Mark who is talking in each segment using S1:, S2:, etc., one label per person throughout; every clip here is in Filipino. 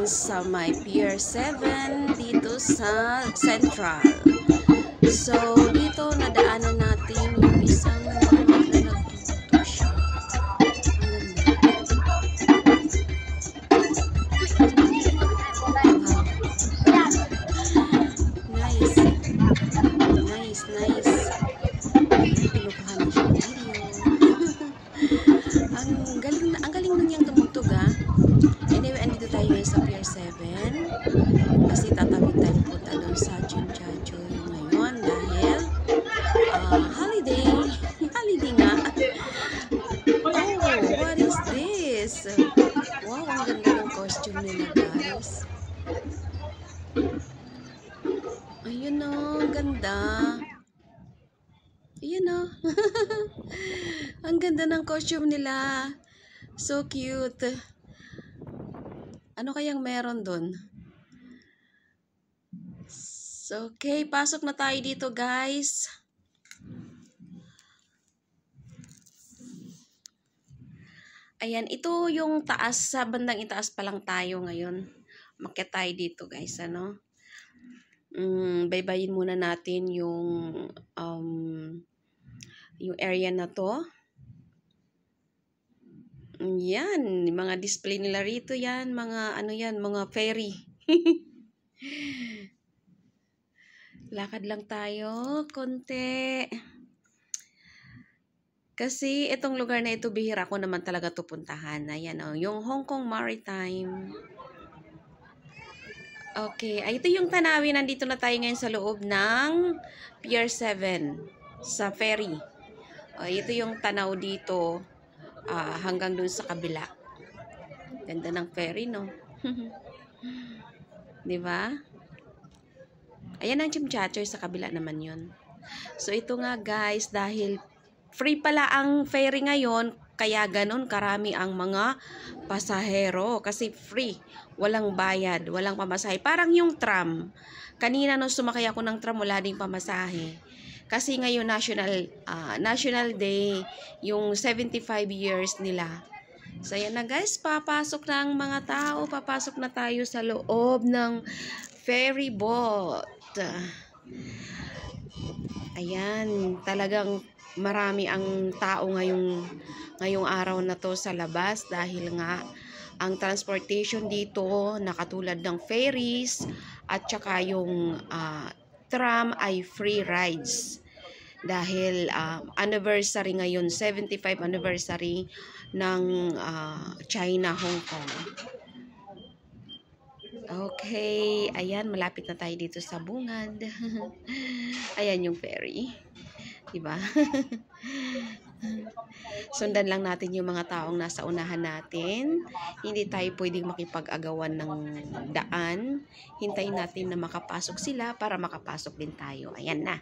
S1: dyan sa may Pier 7 dito sa Central. So, dito nadaanan natin yung isang nagtuto siya. Nice. Nice, nice. Pinukuha na siya ng video. Ang galing na niyang tumutog, ha. Anyway, andito tayo ngayon sa Pier 7 kasi tatawid tayo punta doon sa Chunchachoy ngayon dahil holiday nga. Oh, what is this? Wow, ang ganda ng costume nila, guys. Ayun o, ang ganda. Ayun o. Ang ganda ng costume nila. So cute. Ano kayang meron dun? So, okay, pasok na tayo dito, guys. Ayan, ito yung taas. Sa bandang itaas pa lang tayo ngayon. Makyat tayo dito, guys. Ano? Baybayin muna natin yung area na to. Yan, mga display nila rito yan, mga ano yan, mga ferry. Lakad lang tayo, konti. Kasi itong lugar na ito, bihira ko naman talaga ito puntahan. Ayan o, yung Hong Kong Maritime. Okay, ay ito yung tanawin. Nandito na tayo ngayon sa loob ng Pier 7 sa ferry. Ito yung tanaw dito. Hanggang dun sa kabila. Ganda ng ferry, no? Diba? Ayan ang Chunchachoy, sa kabila naman yun. So, ito nga, guys, dahil free pala ang ferry ngayon, kaya ganun karami ang mga pasahero. Kasi free. Walang bayad, walang pamasahe. Parang yung tram. Kanina nung sumakay ako ng tram, wala ding pamasahe. Kasi ngayon National Day, yung 75 years nila. So, ayan na, guys, papasok na ang mga tao. Papasok na tayo sa loob ng ferry boat. Ayan, talagang marami ang tao ngayong araw na to sa labas dahil nga ang transportation dito nakatulad ng ferries at saka yung tram ay free rides. Dahil anniversary ngayon, 75 anniversary ng China, Hong Kong. Okay, ayan, malapit na tayo dito sa bungad. Ayan yung ferry. Diba? Sundan lang natin yung mga taong nasa unahan natin. Hindi tayo pwedeng makipag-agawan ng daan. Hintayin natin na makapasok sila para makapasok din tayo. Ayan na.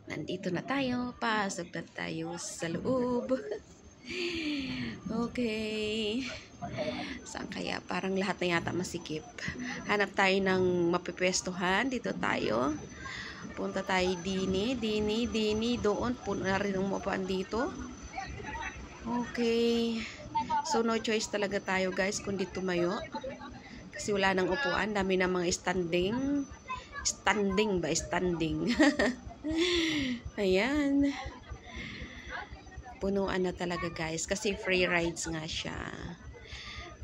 S1: Nandito na tayo. Pasok na tayo sa loob. Okay. Saan kaya? Parang lahat na yata masikip. Hanap tayo ng mapipwestuhan. Dito tayo. Punta tayo dini. Doon. Puno na rin ang mapaan dito. Okay. So, no choice talaga tayo, guys, kundi tumayo. Kasi wala nang upuan. Dami na mga standing. Standing ba? Standing. Ayan. Punuan na talaga, guys. Kasi free rides nga siya.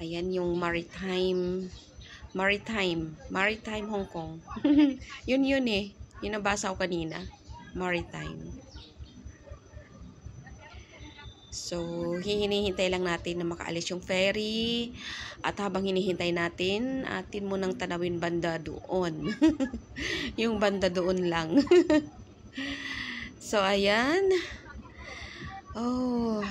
S1: Ayan yung Maritime Hong Kong. yun eh. Yun ang basa ko kanina. Maritime. So, hinihintay lang natin na makaalis yung ferry. At habang hinihintay natin, atin mo nang tanawin banda doon. Yung banda doon lang. So, ayan. Oh.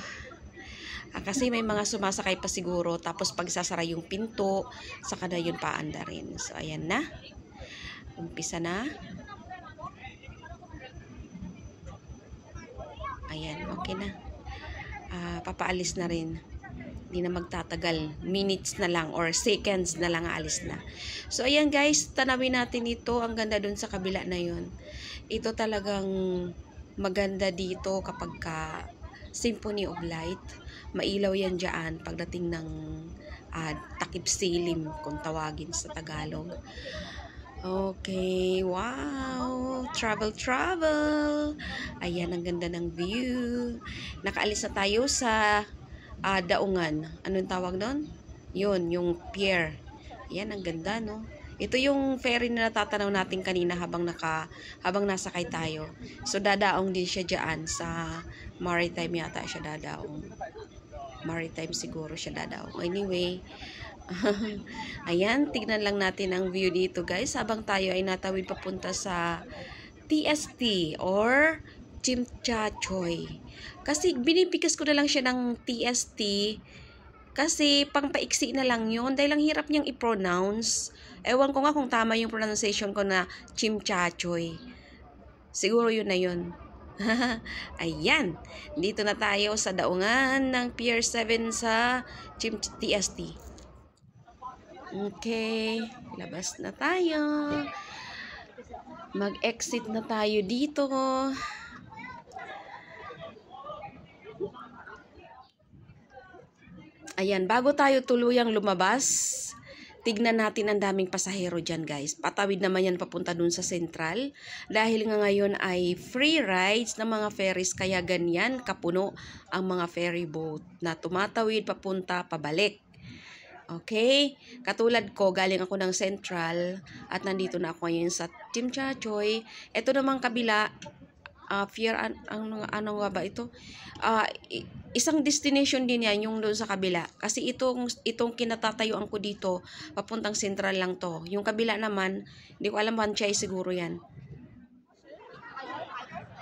S1: Kasi may mga sumasakay pa siguro. Tapos pag sasara yung pinto, saka na yun paanda rin. So, ayan na. Umpisa na. Ayan, okay na. Papaalis na rin. Hindi na magtatagal. Minutes na lang or seconds na lang aalis na. So, ayan, guys. Tanawin natin ito. Ang ganda dun sa kabila na yun. Ito talagang maganda dito kapag Symphony of Light. Mailaw yan dyan pagdating ng takip silim kung tawagin sa Tagalog. Okay, wow, travel. Ayan, ang ganda ng view. Nakaalis na tayo sa daungan. Anong tawag doon? Yun, yung pier. Ayan, ang ganda, no? Ito yung ferry na natatanaw natin kanina habang nasakay tayo. So, dadaong din siya dyan sa maritime yata siya dadaong. Maritime siguro siya dadaong. Anyway, ayan, tignan lang natin ang view dito guys habang tayo ay natawid papunta sa TST or Chimchachoy. Kasi binipikas ko na lang siya ng TST kasi pangpaiksi na lang yun dahil ang hirap niyang i-pronounce. Ewan ko nga kung tama yung pronunciation ko na Chimchachoy. Siguro yun na yun. Ayan, dito na tayo sa daungan ng Pier 7 sa TST. Okay, labas na tayo. Mag-exit na tayo dito. Ayan, bago tayo tuluyang lumabas, tignan natin ang daming pasahero dyan guys. Patawid naman yan papunta dun sa Central. Dahil nga ngayon ay free rides ng mga ferries kaya ganyan kapuno ang mga ferry boat na tumatawid papunta pabalik. Okay? Katulad ko, galing ako ng Central at nandito na ako ngayon sa Chimchachoy. Ito namang kabila, ano nga ba ito? Isang destination din yan, yung doon sa kabila. Kasi itong kinatatayuan ko dito, papuntang Central lang to. Yung kabila naman, hindi ko alam, Banchay siguro yan.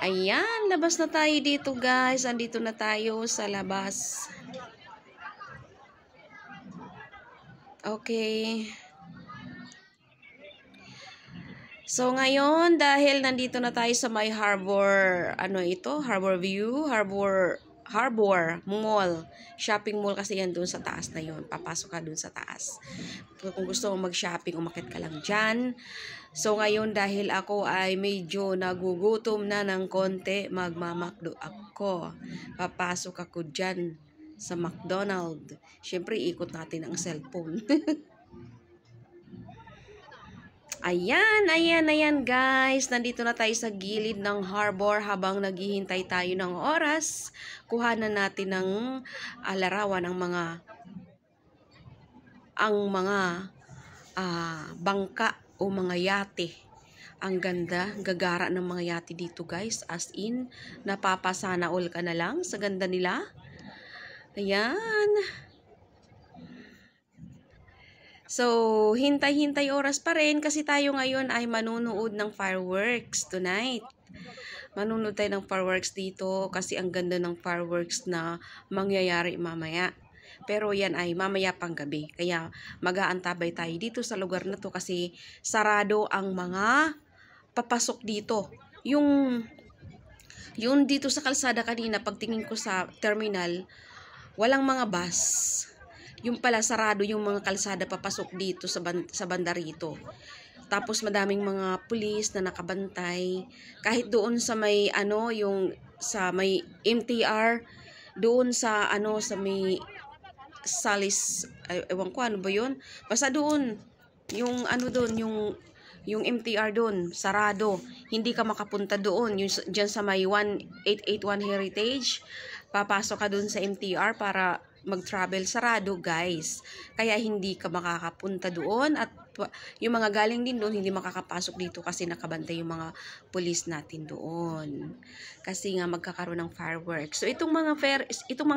S1: Ayan, labas na tayo dito guys. Andito na tayo sa labas. Okay. So ngayon, dahil nandito na tayo sa may harbor, Harbor View, Harbor Mall. Shopping mall kasi yan doon sa taas na yon. Papasok ka doon sa taas. Kung gusto mo mag-shopping, umakyat ka lang dyan. So ngayon, dahil ako ay medyo nagugutom na ng konti, magmamakdo ako. Papasok ako dyan sa McDonald's. Siyempre, ikot natin ang cellphone. Ayan guys. Nandito na tayo sa gilid ng harbor habang naghihintay tayo ng oras. Kuhanan natin ng larawan ang mga bangka o mga yate. Ang ganda, gagara ng mga yate dito guys. As in, napapasana all ka na lang sa ganda nila. Ayan. So, hintay-hintay oras pa rin kasi tayo ngayon ay manunood ng fireworks tonight. Manunood tayo ng fireworks dito kasi ang ganda ng fireworks na mangyayari mamaya. Pero yan ay mamaya pang gabi. Kaya mag-aantabay tayo dito sa lugar na to kasi sarado ang mga papasok dito. Yung dito sa kalsada kanina, pagtingin ko sa terminal, walang mga bus. Yung pala sarado yung mga kalsada papasok dito sa banda rito. Tapos madaming mga pulis na nakabantay. Kahit doon sa may sa may MTR, doon sa sa may Salis, ewan ko ano ba 'yun? Basta doon yung yung MTR doon, sarado. Hindi ka makapunta doon. Yung diyan sa may 1881 Heritage, papasok ka doon sa MTR para mag-travel, sarado guys. Kaya hindi ka makakapunta doon at yung mga galing din doon hindi makakapasok dito kasi nakabantay yung mga pulis natin doon. Kasi nga magkakaroon ng fireworks. So itong mga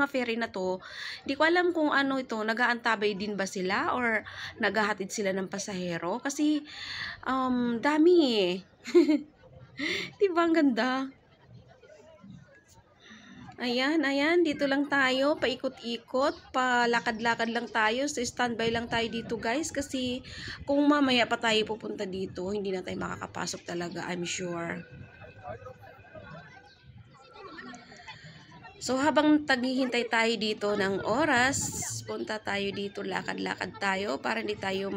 S1: ferry na to, hindi ko alam kung ano ito, nag-aantabay din ba sila or naghahatid sila ng pasahero kasi dami eh. 'Di ba ang ganda? Ayan, dito lang tayo, paikot-ikot, palakad-lakad lang tayo, so standby lang tayo dito guys, kasi kung mamaya pa tayo pupunta dito, hindi na tayo makakapasok talaga, I'm sure. So, habang taghihintay tayo dito ng oras, punta tayo dito, lakad-lakad tayo para hindi tayo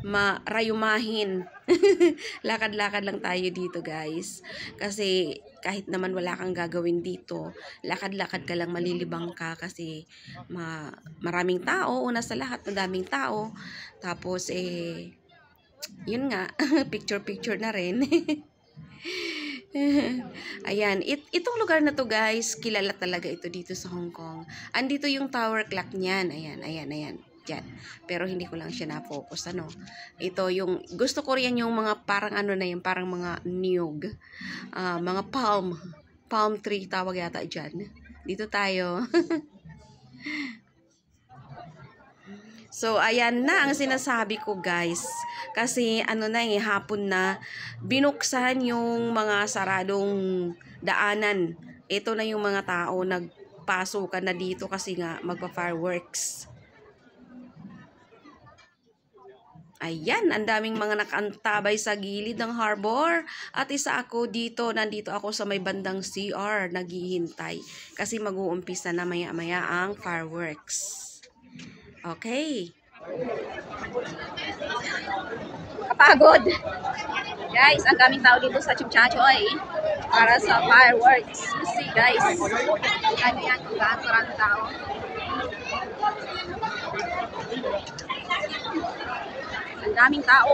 S1: marayumahin. Lakad-lakad lang tayo dito, guys. Kasi, kahit naman wala kang gagawin dito, lakad-lakad ka lang, malilibang ka kasi maraming tao. Una sa lahat, madaming tao. Tapos, yun nga, picture-picture na rin. Ayan, itong lugar na to guys, kilala talaga ito dito sa Hong Kong. Andito yung tower clock niyan. Ayan. Diyan. Pero hindi ko lang siya na-focus, ano. Ito yung, gusto ko rin yung mga parang ano na yun, parang mga niyog. Mga palm tree tawag yata dyan. Dito tayo. So, ayan na ang sinasabi ko guys. Kasi ano na hapon na, binuksan yung mga saradong daanan. Ito na yung mga tao nagpasukan na dito kasi nga magpa-fireworks. Ayan, ang daming mga nakaantabay sa gilid ng harbor. At isa ako dito, nandito ako sa may bandang CR, naghihintay. Kasi mag-uumpisa na maya-maya ang fireworks. Okay. Kapagod. Guys, ang daming tao dito sa Tsim Sha Tsui para sa fireworks. You see, guys. Ano yan, kung gaano maraming tao. Ang daming tao.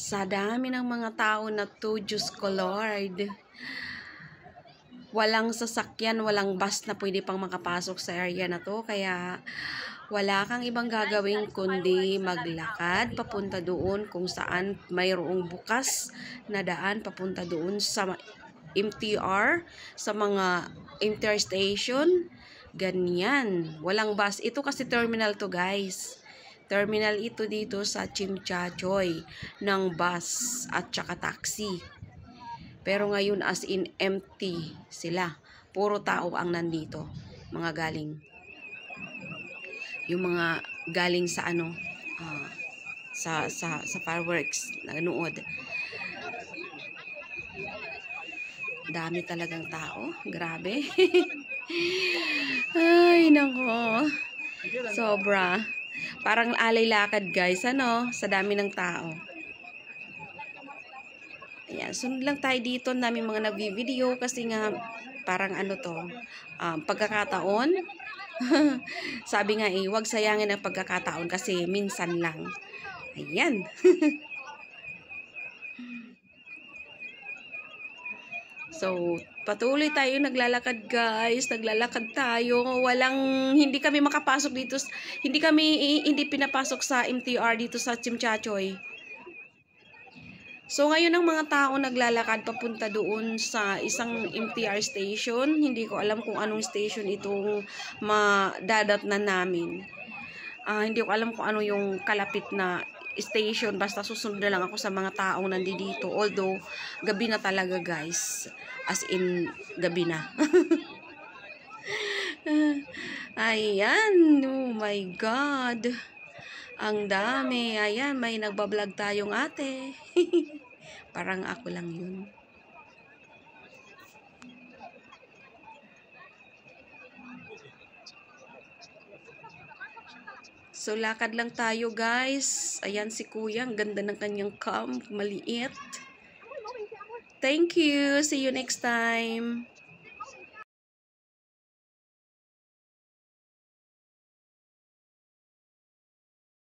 S1: Sa dami ng mga tao na to, Diyos ko Lord. Walang sasakyan, walang bus na pwede pang makapasok sa area na to. Kaya wala kang ibang gagawin kundi maglakad papunta doon kung saan mayroong bukas na daan papunta doon sa MTR, sa mga interstation. Ganyan. Walang bus. Ito kasi terminal to guys. Terminal ito dito sa Tsim Sha Tsui ng bus at saka taxi. Pero ngayon as in empty sila. Puro tao ang nandito. Mga galing. Yung mga galing sa ano, sa fireworks na nanood. Dami talagang tao. Grabe. Ay, nako. Sobra. Parang alay lakad guys, ano, sa dami ng tao. Ayan, sunod lang tayo dito, namin mga nagvi-video kasi nga parang ano to, pagkakataon. Sabi nga huwag sayangin ang pagkakataon kasi minsan lang. Ayan. So, patuloy tayo naglalakad guys, naglalakad tayo. Hindi kami makapasok dito, hindi pinapasok sa MTR dito sa Tsim Sha Tsui. So, ngayon ang mga tao naglalakad papunta doon sa isang MTR station. Hindi ko alam kung anong station itong madadatnan namin. Hindi ko alam kung ano yung kalapit na station, basta susunod na lang ako sa mga taong nandito. Although, gabi na talaga guys. As in, gabi na. Ayan. Oh my God. Ang dami. Ayan, may nagbablog tayong ate. Parang ako lang yun. So, lakad lang tayo guys. Ayan si kuya. Ang ganda ng kanyang cam. Maliit. Thank you. See you next time.